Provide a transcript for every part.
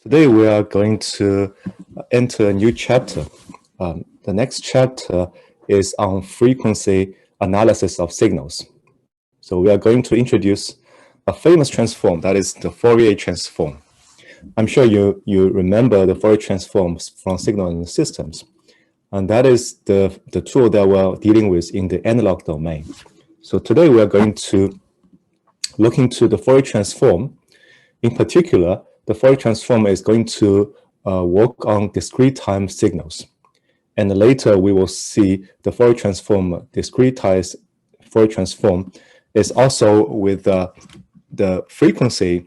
Today we are going to enter a new chapter. The next chapter is on frequency analysis of signals. So we are going to introduce a famous transform, that is the Fourier transform. I'm sure you remember the Fourier transforms from signal systems. And that is the tool that we're dealing with in the analog domain. So today we are going to look into the Fourier transform. In particular, the Fourier transform is going to work on discrete time signals. And later we will see the Fourier transform, discretized Fourier transform is also with the frequency,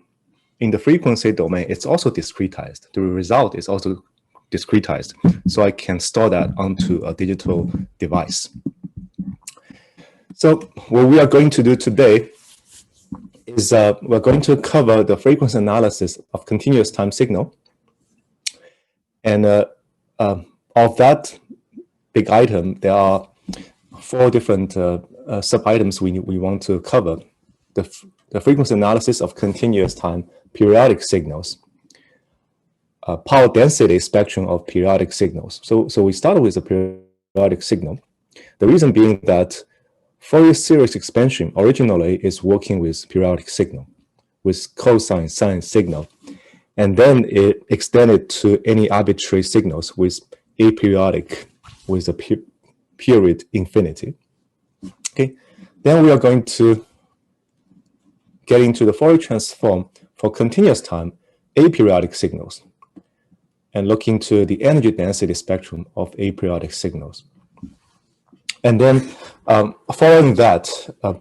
in the frequency domain, it's also discretized. The result is also discretized. So I can store that onto a digital device. So what we are going to do today is we're going to cover the frequency analysis of continuous time signal. And of that big item, there are four different sub-items we want to cover. The frequency analysis of continuous time periodic signals, power density spectrum of periodic signals. So we started with a periodic signal. The reason being that Fourier series expansion originally is working with periodic signal, with cosine sine signal, and then it extended to any arbitrary signals with aperiodic, with a period infinity. Okay, then we are going to get into the Fourier transform for continuous time aperiodic signals, and look into the energy density spectrum of aperiodic signals. And then following that,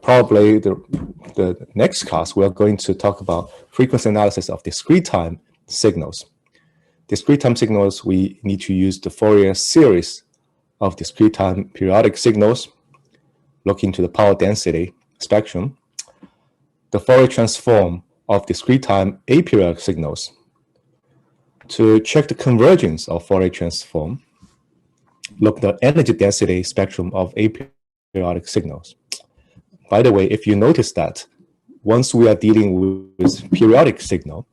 probably the next class, we are going to talk about frequency analysis of discrete time signals. Discrete time signals, we need to use the Fourier series of discrete time periodic signals, look into the power density spectrum, the Fourier transform of discrete time aperiodic signals, to check the convergence of Fourier transform, look at the energy density spectrum of aperiodic signals. By the way, if you notice that once we are dealing with periodic signal,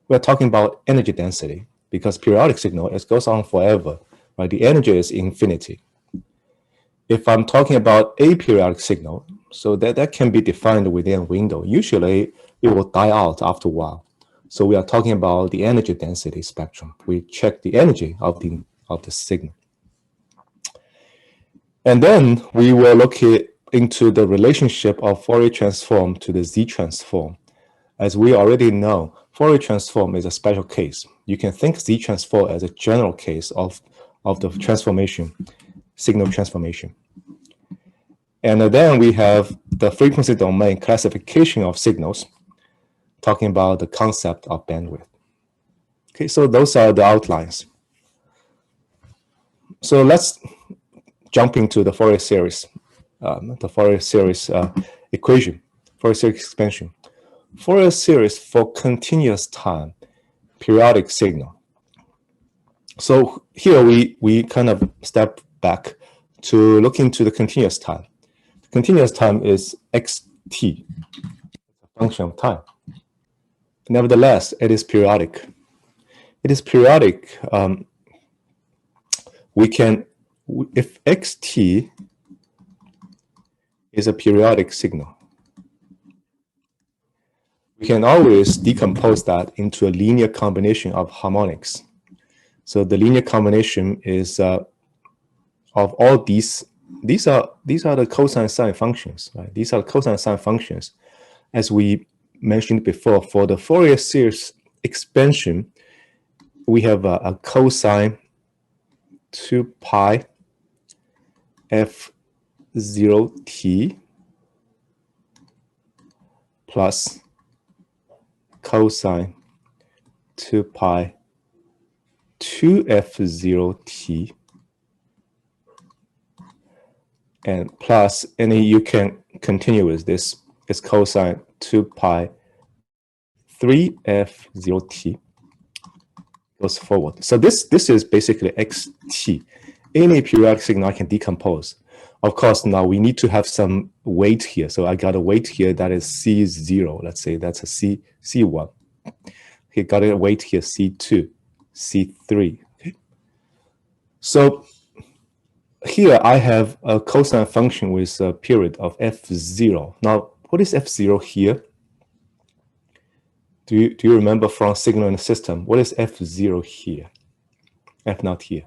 we're talking about energy density, because periodic signal, it goes on forever, right? The energy is infinity. If I'm talking about aperiodic signal, so that can be defined within a window. Usually it will die out after a while. So we are talking about the energy density spectrum. We check the energy of the signal. And then we will look into the relationship of Fourier transform to the Z transform. As we already know, Fourier transform is a special case. You can think Z transform as a general case of the transformation, signal transformation. And then we have the frequency domain classification of signals, talking about the concept of bandwidth. Okay, so those are the outlines. So let's jump into the Fourier series, equation, Fourier series expansion. Fourier series for continuous time periodic signal. So here we kind of step back to look into the continuous time. The continuous time is xt, a function of time. Nevertheless, it is periodic. It is periodic. We can, if xt is a periodic signal, we can always decompose that into a linear combination of harmonics. So the linear combination is of all these are the cosine sine functions, right? These are cosine sine functions. As we mentioned before, for the Fourier series expansion, we have a cosine 2 pi f0t plus cosine 2 pi 2f0t, and plus, and then you can continue with this, is cosine 2 pi 3f0t, goes forward. So this is basically xt. Any periodic signal I can decompose. Of course, now we need to have some weight here. So I got a weight here that is C0. Let's say that's a C1. he got a weight here, C2, C3. Okay. So here I have a cosine function with a period of f0. Now, what is f0 here? Do you remember from signal in the system? What is f0 here? F0 here.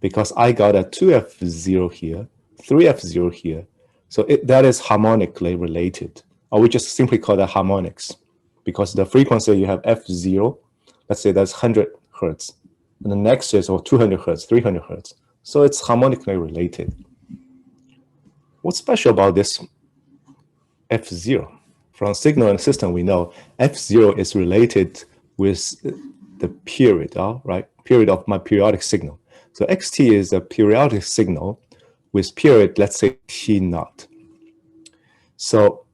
Because I got a 2f0 here, 3f0 here. So that is harmonically related. Or we just simply call that harmonics. Because the frequency you have f0, let's say that's 100 hertz. And the next is 200 hertz, 300 hertz. So it's harmonically related. What's special about this f0? From signal and system, we know f0 is related with the period, right? Period of my periodic signal. So xt is a periodic signal with period, let's say t0. So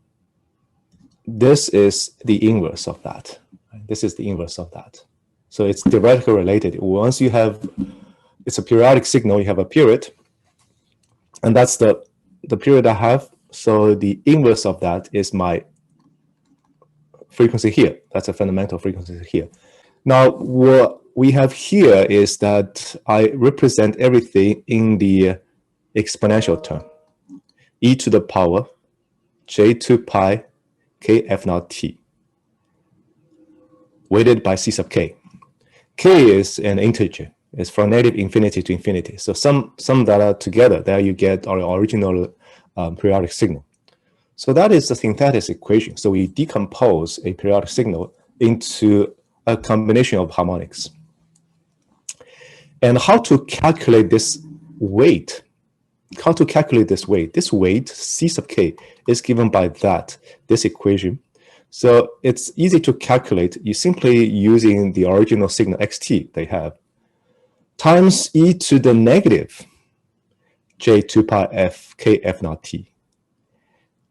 this is the inverse of that. This is the inverse of that. So it's directly related. Once you have, it's a periodic signal, you have a period, and that's the period I have. So the inverse of that is my frequency here. That's a fundamental frequency here. Now, what we have here is that I represent everything in the exponential term, e to the power j2 pi k f0 t, weighted by c sub k. K is an integer. It's from negative infinity to infinity. So sum that are together, there you get our original periodic signal. So that is the synthetic equation. So we decompose a periodic signal into a combination of harmonics. And how to calculate this weight? How to calculate this weight? This weight, c sub k, is given by this equation. So it's easy to calculate. You simply using the original signal xt they have, times e to the negative j2 pi f k f0 t.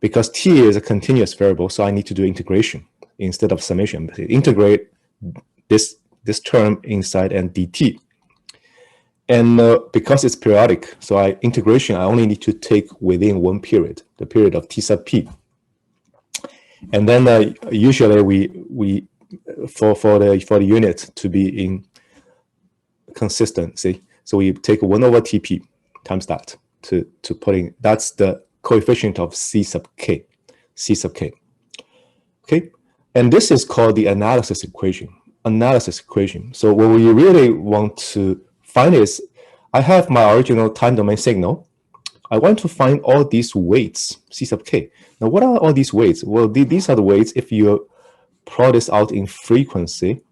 Because t is a continuous variable, so I need to do integration instead of summation. Integrate this term inside and dt. And because it's periodic, so integration, I only need to take within one period, the period of t sub p. And then usually we for the unit to be in consistency, so we take 1 over tp times that to put in. That's the coefficient of c sub k. Okay, and this is called the analysis equation. So what we really want to find is, I have my original time domain signal. I want to find all these weights, c sub k. Now, what are all these weights? Well, these are the weights. If you plot this out in frequency,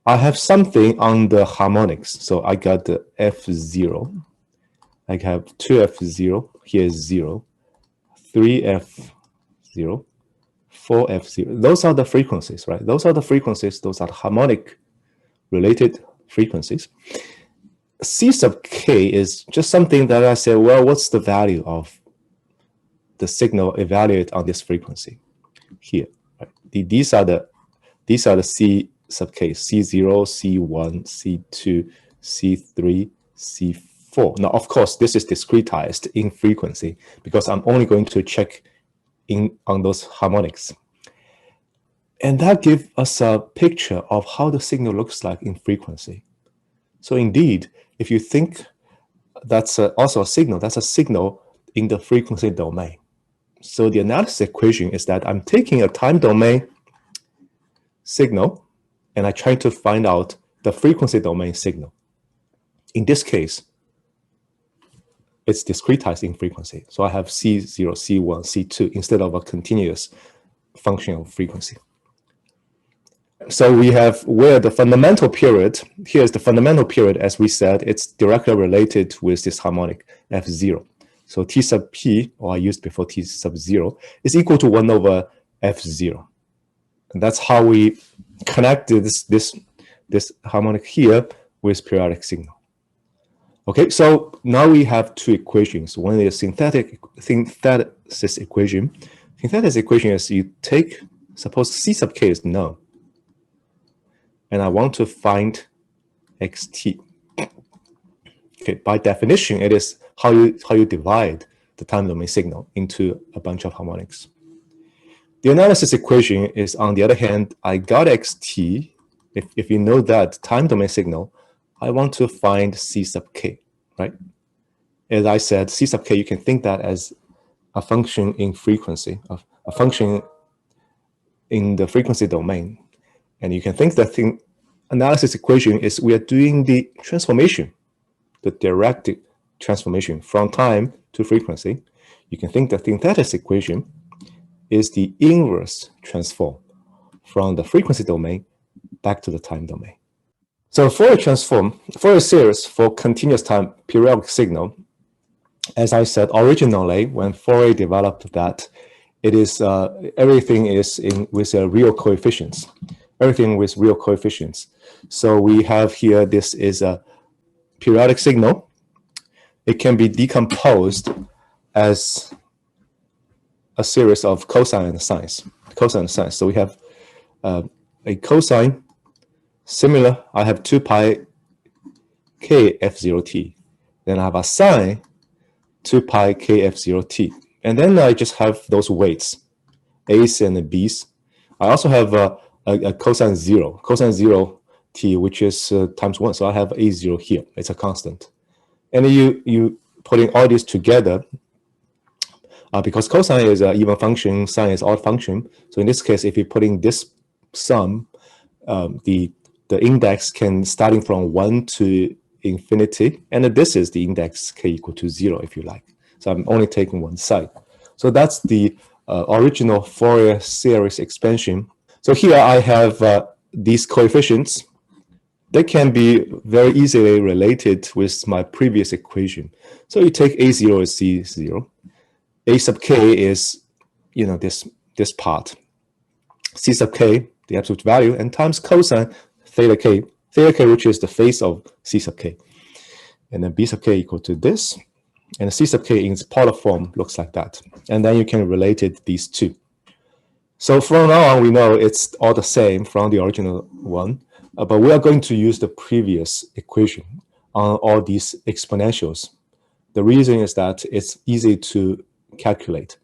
I have something on the harmonics. So I got the f0. I have 2f0, here is 0, 3f0, 4f0. Those are the frequencies, right? Those are the frequencies. Those are harmonic related frequencies. C sub k is just something that I say, well, what's the value of the signal evaluated on this frequency here? Right? These are the C sub k, C0, C1, C2, C3, C4. Now, of course, this is discretized in frequency because I'm only going to check on those harmonics. And that gives us a picture of how the signal looks like in frequency. So indeed, if you think that's also a signal, that's a signal in the frequency domain. So the analysis equation is that I'm taking a time domain signal and I try to find out the frequency domain signal. In this case, it's discretized in frequency. So I have C0, C1, C2 instead of a continuous function of frequency. So we have where the fundamental period, here's the fundamental period, as we said, it's directly related with this harmonic f0. So t sub p, or I used before t sub 0, is equal to 1 over f0. And that's how we connected this harmonic here with periodic signal. Okay, so now we have two equations. One is synthesis equation. Synthesis equation is you take, suppose c sub k is known, and I want to find xt. Okay, by definition, it is how you divide the time domain signal into a bunch of harmonics. The analysis equation is, on the other hand, I got xt. If you know that time domain signal, I want to find c sub k, right? As I said, c sub k, you can think that as a function in frequency, of a function in the frequency domain. And you can think that the analysis equation is we are doing the transformation, the direct transformation from time to frequency. You can think that the synthetic equation is the inverse transform from the frequency domain back to the time domain. So Fourier series for continuous time periodic signal, as I said originally, when Fourier developed that, it is everything is with real coefficients. Everything with real coefficients. So we have here, this is a periodic signal. It can be decomposed as a series of cosine and sines. Cosine and sines. So we have a cosine similar. I have 2 pi k f0t. Then I have a sine 2 pi k f0t. And then I just have those weights, a's and b's. I also have a cosine 0 t, which is times 1. So I have a0 here. It's a constant. And you putting all these together, because cosine is an even function, sine is odd function. So in this case, if you're putting this sum, the index can starting from 1 to infinity, and this is the index k equal to 0 if you like. So I'm only taking one side. So that's the original Fourier series expansion. So here I have these coefficients. They can be very easily related with my previous equation. So you take a0 is c0, a sub k is, this part, c sub k, the absolute value, and times cosine theta k, which is the face of c sub k, and then b sub k equal to this, and c sub k in its polar form looks like that, and then you can relate it these two. So from now on, we know it's all the same from the original one, but we are going to use the previous equation on all these exponentials. The reason is that it's easy to calculate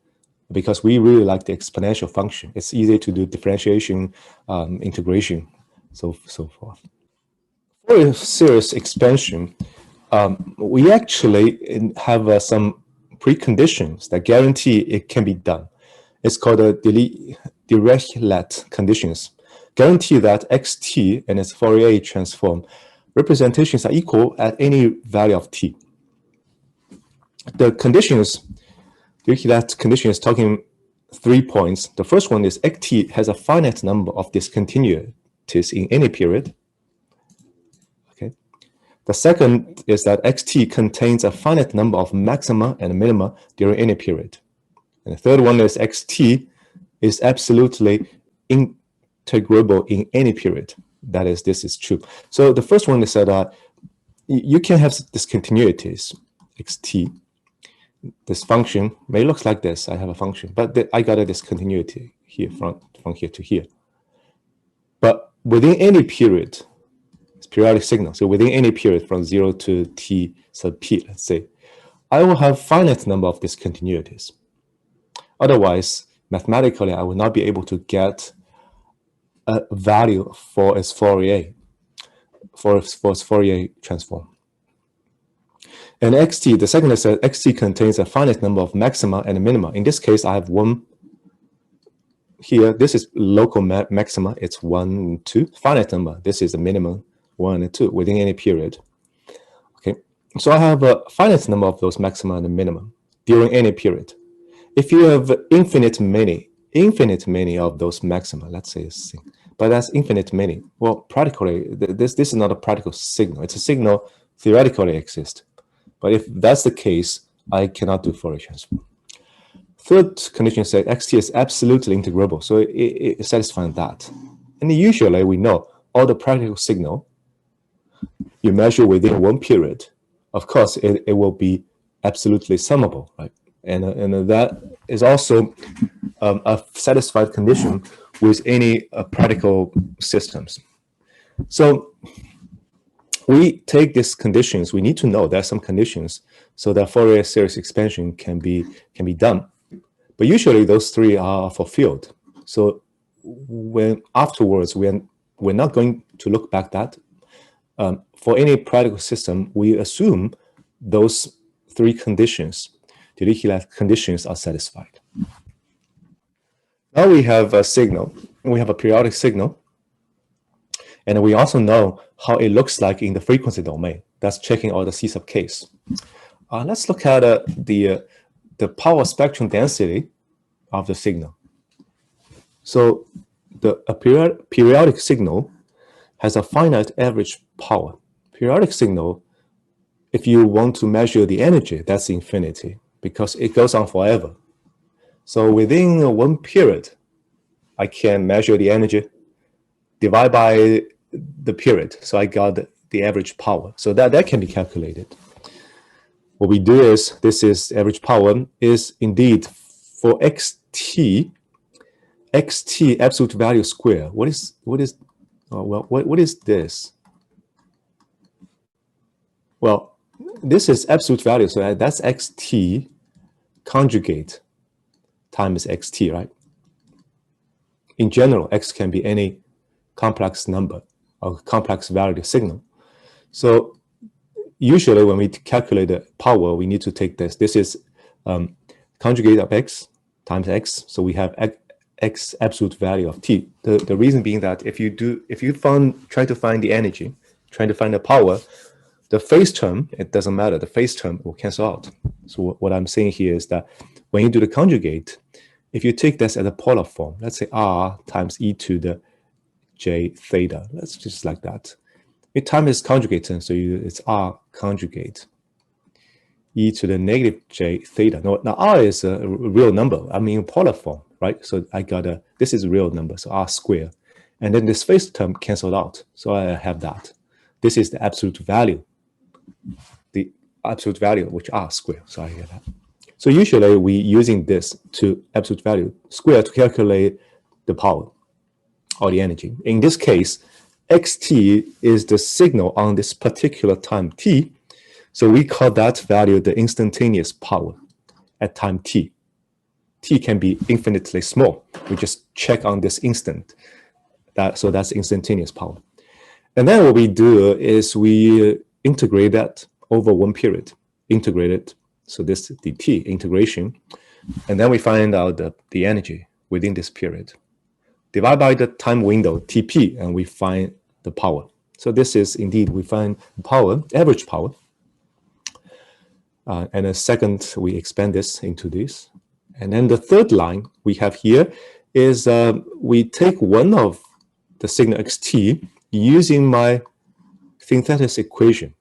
because we really like the exponential function. It's easy to do differentiation, integration, so forth. For a series expansion, we actually have some preconditions that guarantee it can be done. It's called the Dirichlet conditions. Guarantee that xt and its Fourier transform representations are equal at any value of t. The conditions, Dirichlet condition is talking 3 points. The first one is xt has a finite number of discontinuities in any period. Okay. The second is that xt contains a finite number of maxima and minima during any period. And the third one is xt is absolutely integrable in any period. That is, this is true. So the first one is that you can have discontinuities, xt. This function may look like this. I have a function, but I got a discontinuity here from here to here. But within any period, it's periodic signal. So within any period from 0 to t sub p, let's say, I will have finite number of discontinuities. Otherwise, mathematically, I will not be able to get a value for its Fourier, for its Fourier transform. And xt, the second is that xt contains a finite number of maxima and minima. In this case, I have one here. This is local maxima. It's 1 and 2. Finite number. This is the minimum 1 and 2 within any period. Okay, so I have a finite number of those maxima and minimum during any period. If you have infinite many of those maxima, let's say, but that's infinite many. Well, practically, this is not a practical signal. It's a signal theoretically exists. But if that's the case, I cannot do Fourier transform. Third condition says xt is absolutely integrable, so it satisfies that. And usually we know all the practical signal you measure within one period. Of course, it will be absolutely summable, right? And that is also a satisfied condition with any practical systems. So we take these conditions. We need to know there are some conditions so that Fourier series expansion can be done. But usually those three are fulfilled. So when afterwards, we're not going to look back that. For any practical system, we assume those three conditions, the Dirichlet conditions, are satisfied. Now we have a signal. We have a periodic signal. And we also know how it looks like in the frequency domain. That's checking all the C sub k's. Let's look at the power spectrum density of the signal. So a periodic signal has a finite average power. Periodic signal, if you want to measure the energy, that's infinity because it goes on forever. So within one period, I can measure the energy, divide by the period. So I got the average power. So that can be calculated. What we do is, this is average power, is indeed for xt absolute value square. What is this? Well, this is absolute value, so that's xt conjugate times xt, right? In general, x can be any complex number or complex valued signal. So usually when we calculate the power, we need to take this. This is conjugate of x times x. So we have x absolute value of t. The reason being that if you try to find the energy, trying to find the power, the phase term, it doesn't matter. The phase term will cancel out. So what I'm saying here is that when you do the conjugate, if you take this as a polar form, let's say r times e to the j theta, let's just like that. If time is conjugate, so it's r conjugate e to the negative j theta. Now r is a real number. I mean polar form, right? So I got this is a real number, so r squared. And then this phase term canceled out. So I have that. This is the absolute value. The absolute value, which r squared. So I get that. So usually we using this to absolute value square to calculate the power or the energy. In this case, xt is the signal on this particular time t. So we call that value the instantaneous power at time t. T can be infinitely small. We just check on this instant. So that's instantaneous power. And then what we do is we integrate that over one period. Integrate it. So this dt integration. And then we find out the energy within this period. Divide by the time window, Tp, and we find the power. So this is indeed, we find power, average power. And a second, we expand this into this. And then the third line we have here is we take one of the signal xt using my synthesis equation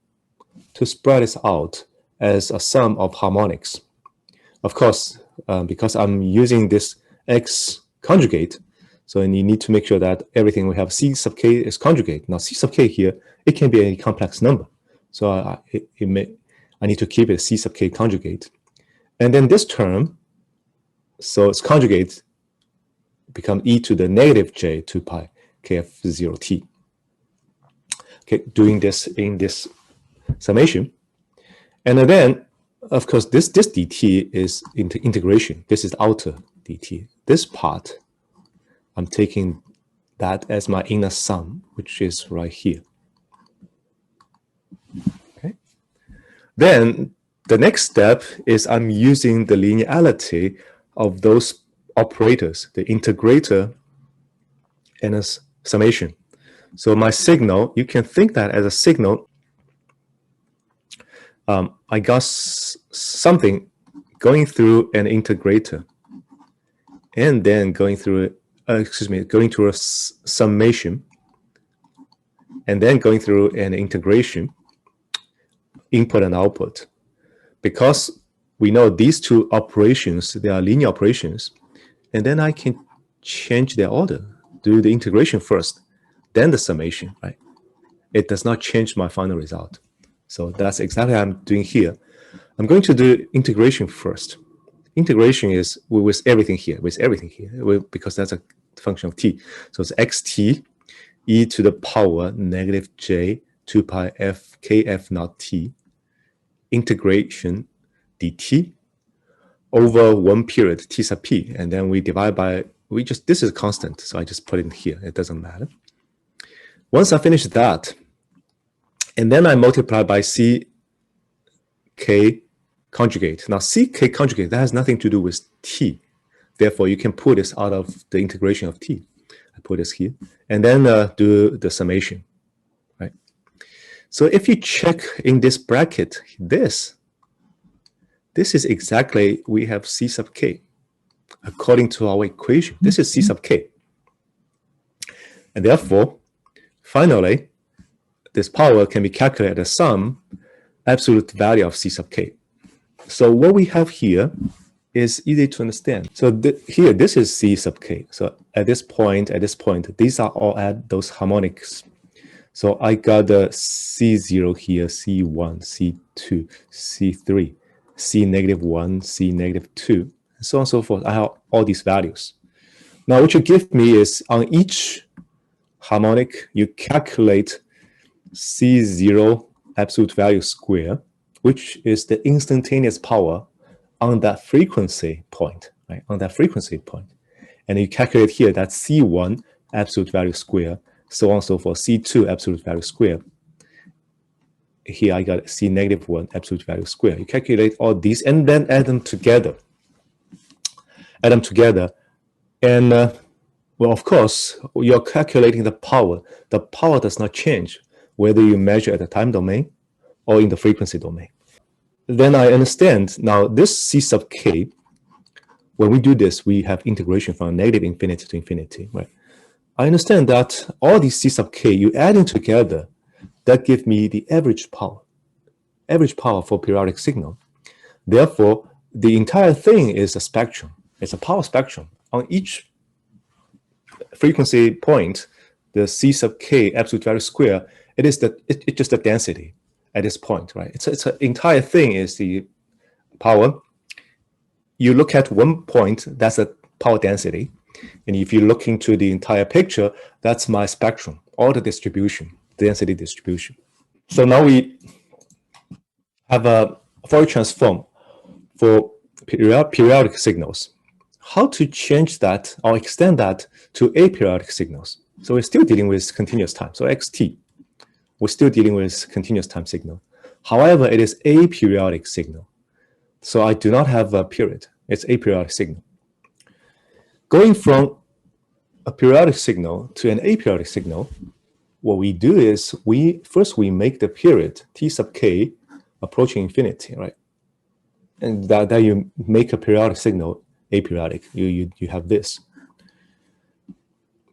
to spread this out as a sum of harmonics. Of course, because I'm using this x conjugate, so you need to make sure that everything we have C sub k is conjugate. Now C sub k here, it can be a complex number. So I need to keep it C sub k conjugate. And then this term, so it's conjugate, become e to the negative j 2 pi kf0t. Okay, doing this in this summation. And then, of course, this dt is integration. This is outer dt. This part, I'm taking that as my inner sum, which is right here. Okay. Then the next step is I'm using the linearity of those operators, the integrator and a summation. So my signal, you can think that as a signal, I got something going through an integrator and then going through going through a summation, and then going through an integration, input and output. Because we know these two operations, they are linear operations, and then I can change their order, do the integration first, then the summation, right? It does not change my final result. So that's exactly what I'm doing here. I'm going to do integration first. Integration is with everything here, because that's a function of t. So it's xt e to the power negative j 2 pi f kf naught t integration dt over one period t sub p, and then we divide by this is constant, so I just put it in here. It doesn't matter. Once I finish that, and then I multiply by CK conjugate. Now, CK conjugate, that has nothing to do with T. Therefore, you can pull this out of the integration of T. I put this here, and then do the summation, right? So if you check in this bracket, this is exactly, we have C sub K. According to our equation, this is C sub K. And therefore, finally, this power can be calculated as some absolute value of C sub K. So what we have here is easy to understand. So here, this is C sub K. So at this point, these are all at those harmonics. So I got the C0 here, C1, C2, C3, C -1, C -2, and so on and so forth. I have all these values. Now, what you give me is on each harmonic, you calculate C0 absolute value square, which is the instantaneous power on that frequency point, right? On that frequency point. And you calculate here that C1 absolute value square, so on and so forth, C2 absolute value square. Here I got C -1 absolute value square. You calculate all these and then add them together. And well, of course, you're calculating the power. The power does not change whether you measure at the time domain or in the frequency domain. Then I understand now this C sub K, when we do this, we have integration from -infinity to infinity, right? I understand that all these C sub K, you adding together, that give me the average power for periodic signal. Therefore, the entire thing is a spectrum. It's a power spectrum. On each frequency point, the C sub K absolute value square, it's just the density at this point, right? It's an entire thing is the power. You look at one point, that's a power density. And if you look into the entire picture, that's my spectrum, all the distribution, density distribution. So now we have a Fourier transform for periodic signals. How to change that or extend that to aperiodic signals? So we're still dealing with continuous time. So xt, we're still dealing with continuous time signal. However, it is aperiodic signal. So I do not have a period. It's aperiodic signal. Going from a periodic signal to an aperiodic signal, what we do is first we make the period T sub K approaching infinity, right? And that you make a periodic signal aperiodic. You have this.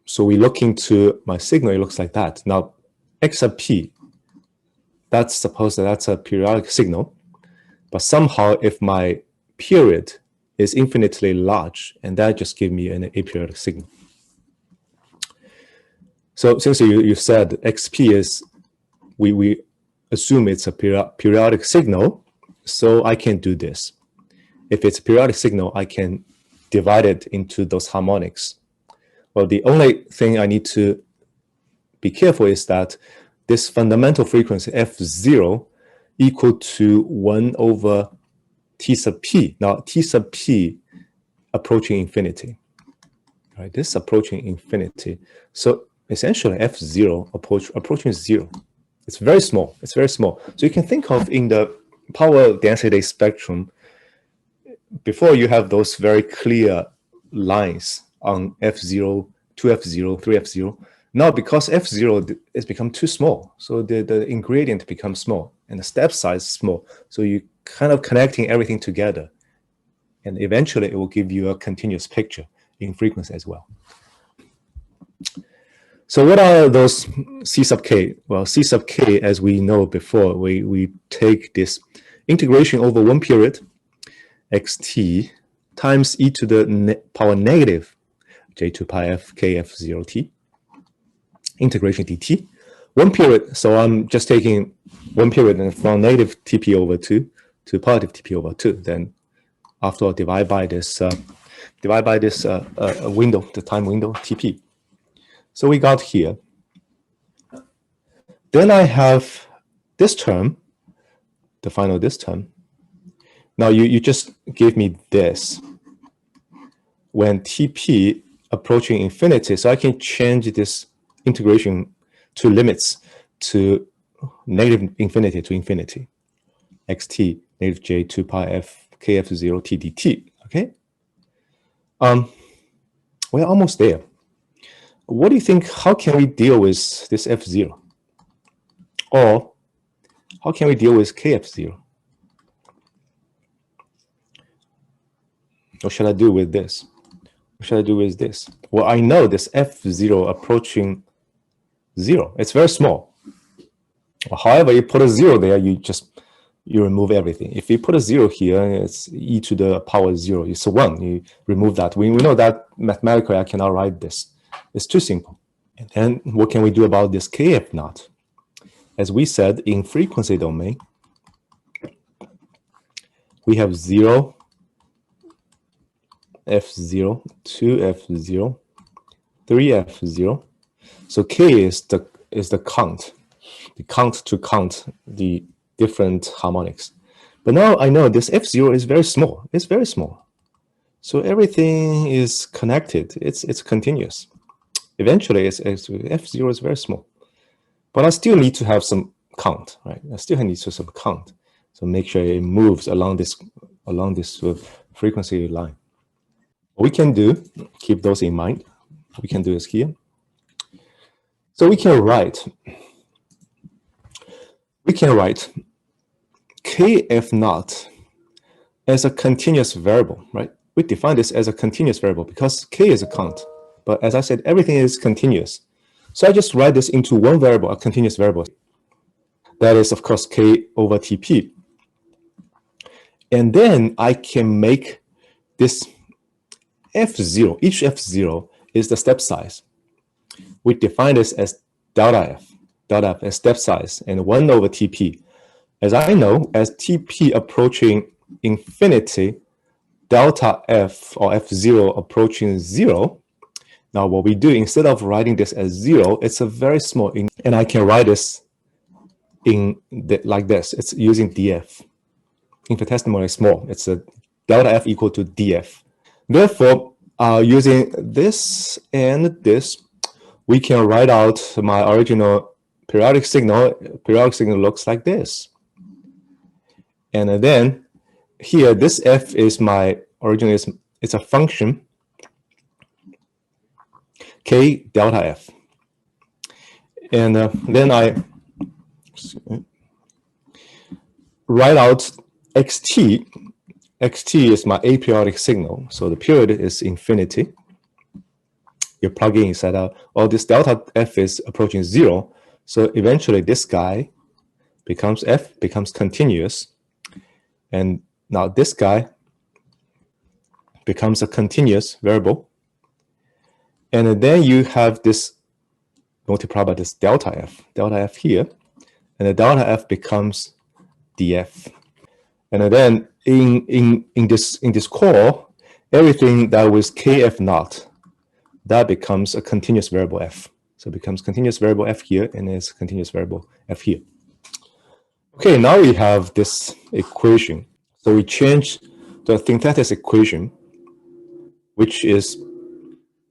So we look into my signal, it looks like that. Now, x sub p, suppose that's a periodic signal, but somehow if my period is infinitely large, and that just gives me an aperiodic signal. So since you said xp is, we assume it's a periodic signal, so I can do this. If it's a periodic signal, I can divide it into those harmonics. Well, the only thing I need to be careful is that this fundamental frequency f0 equal to 1 over T sub p. Now, T sub p approaching infinity, right? This is approaching infinity. So essentially f0 approaching 0. It's very small. It's very small. So you can think of in the power density spectrum, before you have those very clear lines on f0, 2f0, 3f0. Now, because f0 has become too small, so the ingredient becomes small and the step size is small. So you kind of connecting everything together, and eventually it will give you a continuous picture in frequency as well. So what are those C sub k? Well, C sub k, as we know before, we take this integration over one period, xt, times e to the power negative j2 pi f k f0t, integration dt. One period, so I'm just taking one period and from negative tp over 2 to positive tp over 2. Then after all, divide by this window, the time window, tp. So we got here. Then I have this term, the final this term. Now you just give me this. When tp approaching infinity. So I can change this integration to limits to negative infinity to infinity. Xt negative j 2 pi f kf0 t dt. Okay. We're almost there. What do you think? How can we deal with this f0? Or how can we deal with kf0? What should I do with this? What should I do with this? Well, I know this f0 approaching 0. It's very small. However, you put a 0 there, you remove everything. If you put a 0 here, it's e to the power 0. It's 1. You remove that. We know that mathematically I cannot write this. It's too simple. And then what can we do about this kf naught? As we said, in frequency domain, we have 0, f0, 2f0, 3f0. So k is the count to count the different harmonics. But now I know this f0 is very small. It's very small. So everything is connected. It's continuous. Eventually, f0 is very small. But I still need to have some count, right? I still need to have some count. So make sure it moves along this frequency line. What we can do, keep those in mind. We can do this here. So we can write kf naught as a continuous variable, right? We define this as a continuous variable because k is a count. But as I said, everything is continuous. So I just write this into one variable, a continuous variable. That is, of course, k over Tp. And then I can make this f0, each f0 is the step size. We define this as delta f as step size, and 1 over Tp. As I know, as Tp approaching infinity, delta f or f0 approaching 0. Now what we do, instead of writing this as 0, it's a very small, and I can write this like this. It's using df. Infinitesimally small. It's a delta f equal to df. Therefore, using this and this, we can write out my original periodic signal. Periodic signal looks like this. And then here, this f is my original, it's a function k delta f. And then I write out xt. Xt is my aperiodic signal. So the period is infinity. You're plugging inside out. All this delta f is approaching 0. So eventually this guy becomes continuous. And now this guy becomes a continuous variable. And then you have this multiplied by this delta f here. And the delta f becomes df. And then in this core, everything that was kf naught, that becomes a continuous variable f. So it becomes continuous variable f here, and it's continuous variable f here. Okay, now we have this equation. So we change the synthetic equation, which is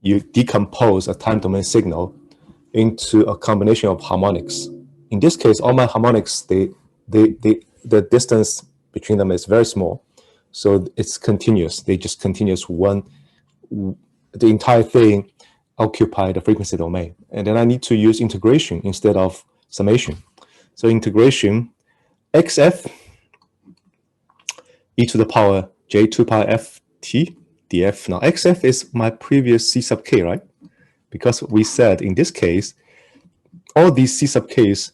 you decompose a time domain signal into a combination of harmonics. In this case, all my harmonics, the distance between them is very small. So it's continuous. They just continuous the entire thing occupy the frequency domain. And then I need to use integration instead of summation. So integration xf e to the power j 2 pi f t df. Now xf is my previous c sub k, right? Because we said in this case, all these c sub k's,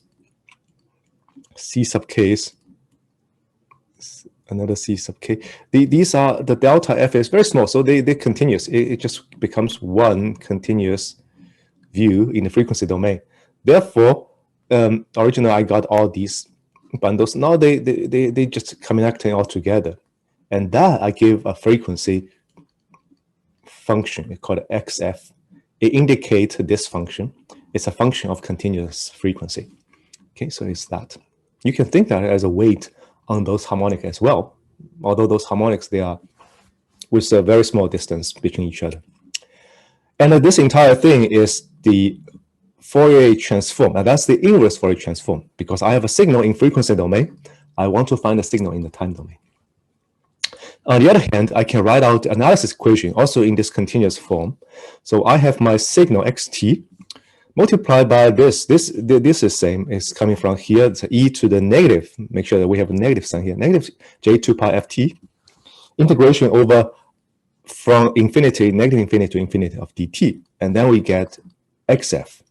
another c sub k, these are, the delta f is very small, so they're continuous. It just becomes one continuous view in the frequency domain. Therefore, originally I got all these bundles. Now they just connecting all together, and that I give a frequency function called xf. It indicates this function. It's a function of continuous frequency. Okay, so it's that. You can think that as a weight on those harmonics as well, although those harmonics, they are with a very small distance between each other. And this entire thing is the Fourier transform. Now that's the inverse Fourier transform, because I have a signal in frequency domain. I want to find a signal in the time domain. On the other hand, I can write out the analysis equation also in this continuous form. So I have my signal xt multiplied by this. This is same. It's coming from here. It's e to the negative. Make sure that we have a negative sign here. Negative j2 pi ft. Integration over from infinity, negative infinity to infinity of dt. And then we get xf.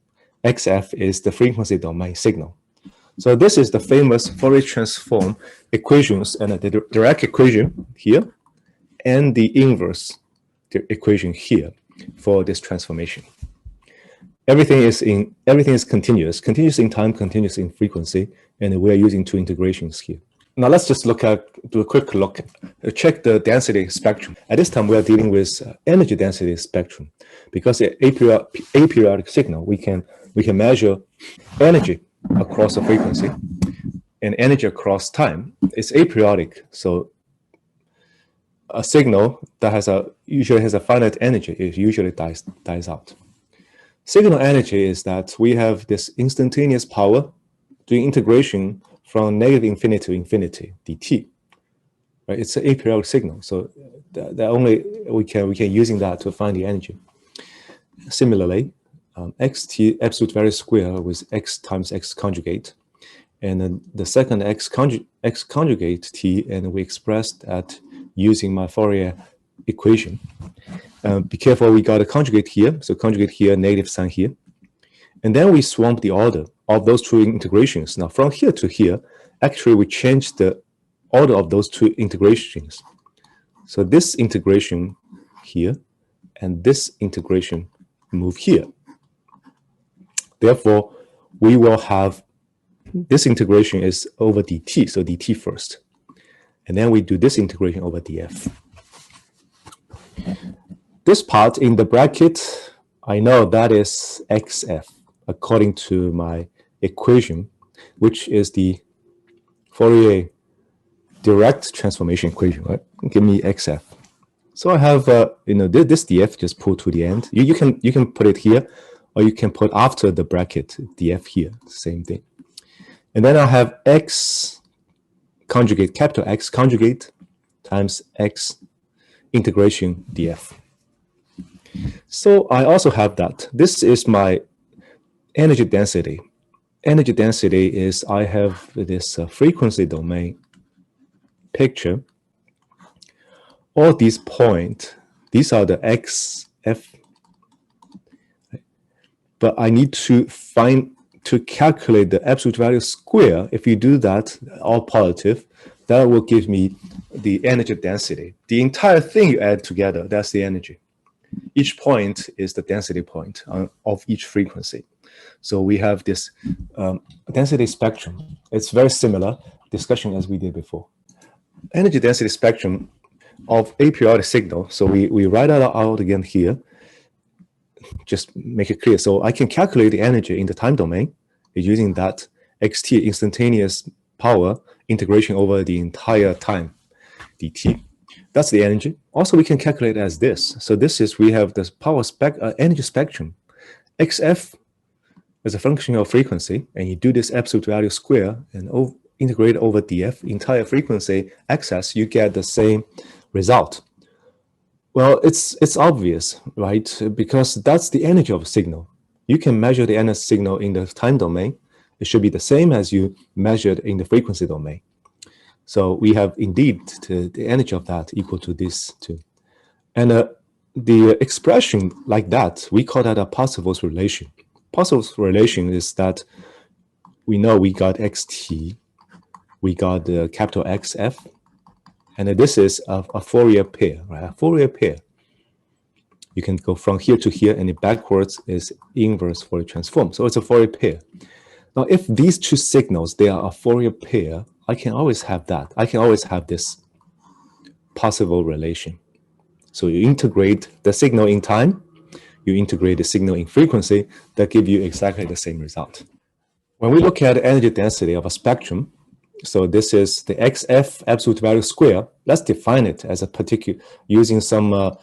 xf is the frequency domain signal. So this is the famous Fourier transform equations, and the direct equation here and the inverse equation here for this transformation. Everything is continuous in time, continuous in frequency, and we're using two integrations here. Now let's just do a quick look, check the density spectrum. At this time, we are dealing with energy density spectrum, because the aperiodic signal, we can measure energy across the frequency and energy across time. It's aperiodic, so a signal that usually has a finite energy, it usually dies out. Signal energy is that we have this instantaneous power doing integration from negative infinity to infinity dt. Right? It's an aperiodic signal, so that only we can using that to find the energy. Similarly, xt absolute value square with x times x conjugate, and then the second x conjugate t, and we expressed that using my Fourier equation. Be careful, we got a conjugate here, so conjugate here, negative sign here, and then we swamp the order of those two integrations. Now from here to here, actually we changed the order of those two integrations. So this integration here and this integration move here. Therefore, we will have this integration is over dt, so dt first. And then we do this integration over df. This part in the bracket, I know that is xf, according to my equation, which is the Fourier direct transformation equation, right? Give me xf. So I have, this df just pull to the end. You can put it here, or you can put after the bracket df here, same thing. And then I have x conjugate, capital X conjugate times x integration df. So I also have that. This is my energy density. Energy density is, I have this frequency domain picture. All these points, these are the xf. But I need to calculate the absolute value square. If you do that, all positive, that will give me the energy density. The entire thing you add together, that's the energy. Each point is the density point of each frequency. So we have this density spectrum. It's very similar discussion as we did before. Energy density spectrum of aperiodic signal. So we write that out again here. Just make it clear. So I can calculate the energy in the time domain using that xt instantaneous power integration over the entire time dt. That's the energy. Also, we can calculate as this. So this is, we have this power energy spectrum. xf is a function of frequency, and you do this absolute value square and integrate over df, entire frequency axis, you get the same result. Well, it's obvious, right? Because that's the energy of a signal. You can measure the energy signal in the time domain. It should be the same as you measured in the frequency domain. So we have indeed the energy of that equal to this too. And the expression like that, we call that a Parsevals relation. Parsevals relation is that we know we got xt, we got the capital xf, and this is a Fourier pair, right? A Fourier pair. You can go from here to here, and it backwards is inverse Fourier transform. So it's a Fourier pair. Now, if these two signals, they are a Fourier pair, I can always have that. I can always have this Parsevals relation. So you integrate the signal in time, you integrate the signal in frequency, that give you exactly the same result. When we look at the energy density of a spectrum, so this is the xf absolute value square. Let's define it as a particular, using some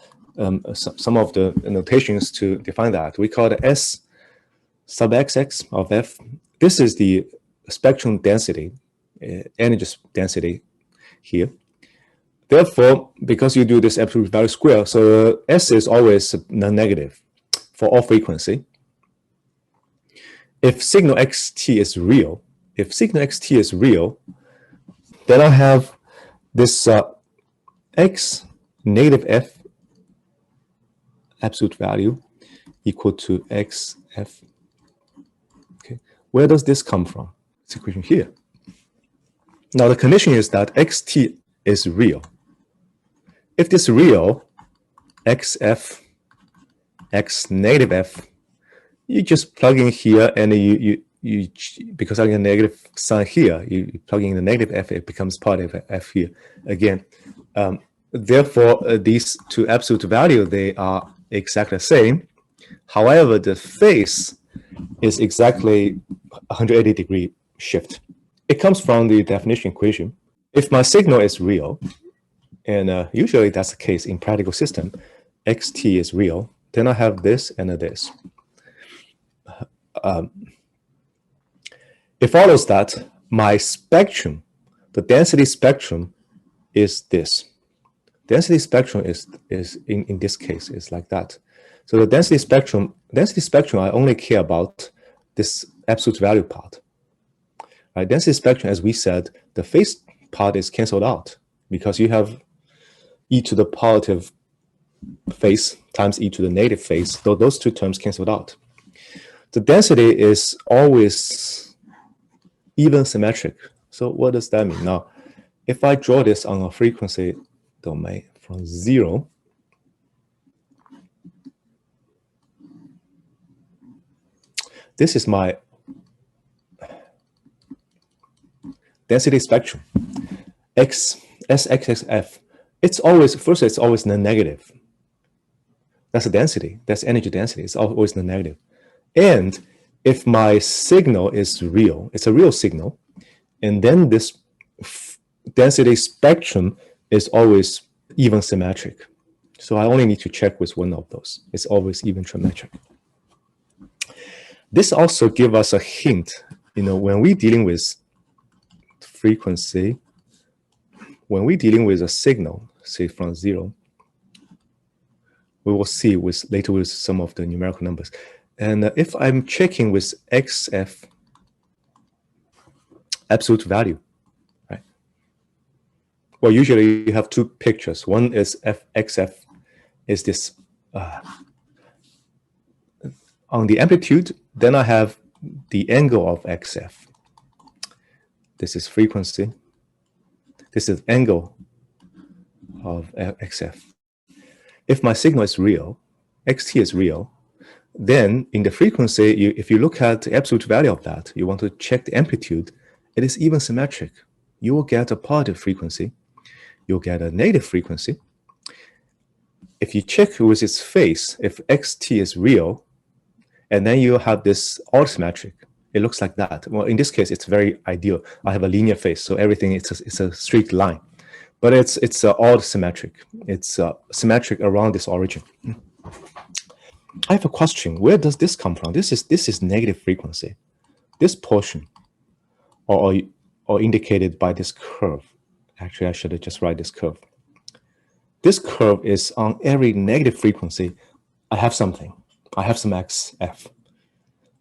some of the notations to define that. We call it S sub xx of f. This is the spectrum density, energy density here. Therefore, because you do this absolute value square, so S is always non-negative for all frequency. If signal xt is real, then I have this x negative f absolute value equal to xf. Okay, where does this come from? This equation here. Now the condition is that xt is real. If this is real, xf, x negative f, you just plug in here, and you because I get a negative sign here, you plug in the negative f, it becomes part of f here again. Therefore, these two absolute value, they are exactly the same. However, the phase is exactly 180-degree shift. It comes from the definition equation. If my signal is real, and usually that's the case in practical system, xt is real, then I have this and this. It follows that my spectrum, the density spectrum, is this. Density spectrum is in this case is like that. So the density spectrum, I only care about this absolute value part. Right? Density spectrum, as we said, the phase part is canceled out because you have e to the positive phase times e to the negative phase. So those two terms canceled out. The density is always even symmetric. So what does that mean? Now, if I draw this on a frequency domain from 0, this is my density spectrum. Sxf. It's always, first it's always negative. That's the density. That's energy density. It's always negative. And if my signal is real, it's a real signal, and then this density spectrum is always even symmetric. So I only need to check with one of those. It's always even symmetric. This also gives us a hint, when we're dealing with frequency, when we're dealing with a signal, say from 0, we will see later with some of the numerical numbers. And if I'm checking with xf absolute value, right? Well, usually you have two pictures. One is xf is this on the amplitude. Then I have the angle of xf. This is frequency. This is angle of xf. If my signal is real, xt is real, then in the frequency, if you look at the absolute value of that, you want to check the amplitude, it is even symmetric. You will get a positive frequency. You'll get a negative frequency. If you check with its phase, if xt is real, and then you have this all-symmetric, it looks like that. Well, in this case, it's very ideal. I have a linear phase, so everything it's a straight line. But it's all symmetric. It's symmetric around this origin. I have a question. Where does this come from? This is negative frequency. This portion, or indicated by this curve. Actually, I should have just write this curve. This curve is on every negative frequency. I have something. I have some xf.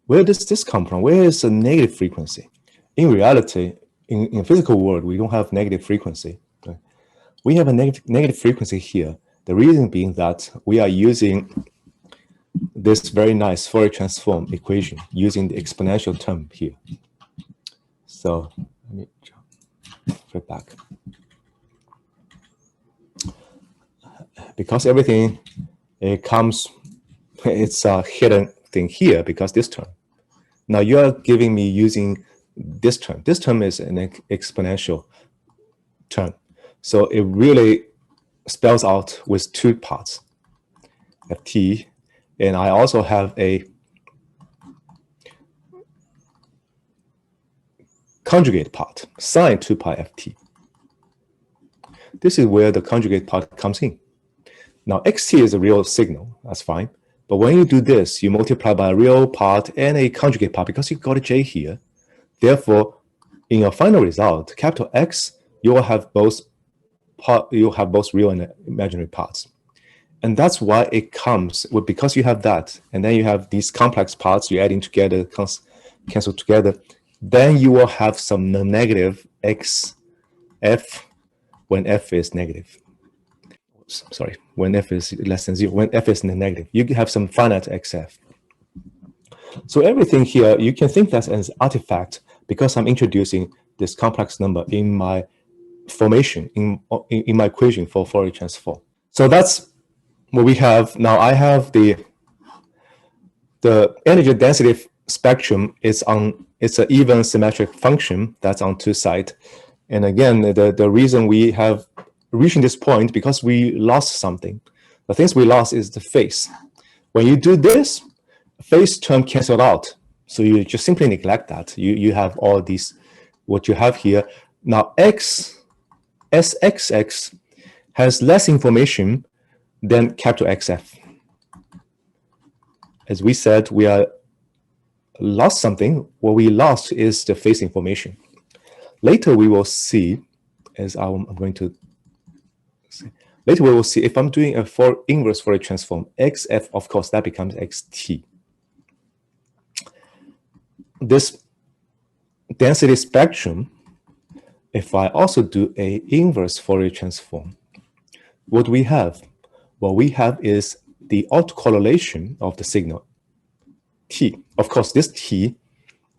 Where does this come from? Where is the negative frequency? In reality, in physical world, we don't have negative frequency. Right? We have a negative frequency here. The reason being that we are using this very nice Fourier transform equation using the exponential term here. So let me flip back. Because everything it's a hidden thing here because this term. Now you are giving me using this term. This term is an exponential term. So it really spells out with two parts, ft, and I also have a conjugate part, sine 2 pi ft. This is where the conjugate part comes in. Now, xt is a real signal, that's fine. But when you do this, you multiply by a real part and a conjugate part because you got a j here. Therefore, in your final result, capital X, you will have both real and imaginary parts. And that's why it comes with, because you have that, and then you have these complex parts you're adding together, cancel together, then you will have some non-negative xf when f is negative. Sorry, when f is less than 0, when f is negative, you have some finite xf. So everything here, you can think that's an artifact because I'm introducing this complex number in my formation, in my equation for Fourier transform. So that's what we have. Now I have the energy density spectrum is on, it's an even symmetric function that's on two sides. And again, the reason we have reaching this point because we lost something. The things we lost is the phase. When you do this, phase term canceled out. So you just simply neglect that. You have all these, what you have here. Now Sxx has less information than capital XF. As we said, we are lost something. What we lost is the phase information. Later we will see, as I'm going to see, later we will see if I'm doing a inverse Fourier transform, XF, of course, that becomes XT. This density spectrum, if I also do a inverse Fourier transform, what we have? What we have is the autocorrelation of the signal t. Of course, this t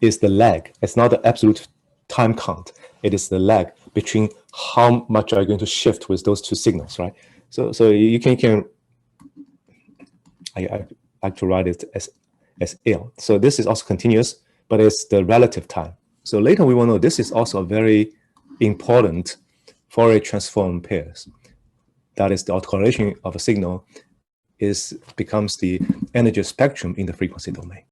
is the lag. It's not the absolute time count. It is the lag between how much are you going to shift with those two signals, right? So you can I like to write it as L. So this is also continuous, but it's the relative time. So later we will know this is also a very important Fourier transform pairs. That is the autocorrelation of a signal becomes the energy spectrum in the frequency domain.